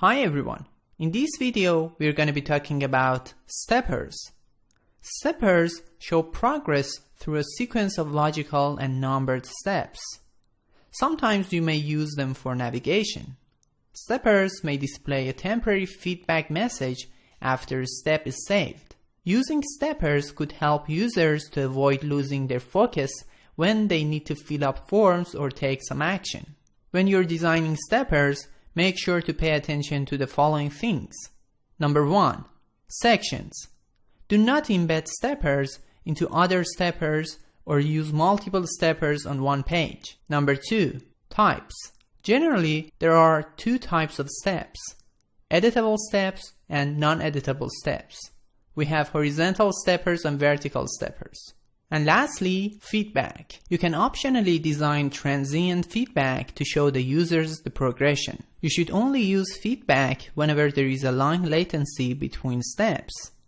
Hi everyone, in this video we're going to be talking about steppers. Steppers show progress through a sequence of logical and numbered steps. Sometimes you may use them for navigation. Steppers may display a temporary feedback message after a step is saved. Using steppers could help users to avoid losing their focus when they need to fill up forms or take some action. When you're designing steppers, make sure to pay attention to the following things. Number 1. Sections. Do not embed steppers into other steppers or use multiple steppers on one page. Number 2. Types. Generally, there are two types of steps: editable steps and non-editable steps. We have horizontal steppers and vertical steppers. And lastly, feedback. You can optionally design transient feedback to show the users the progression. You should only use feedback whenever there is a long latency between steps.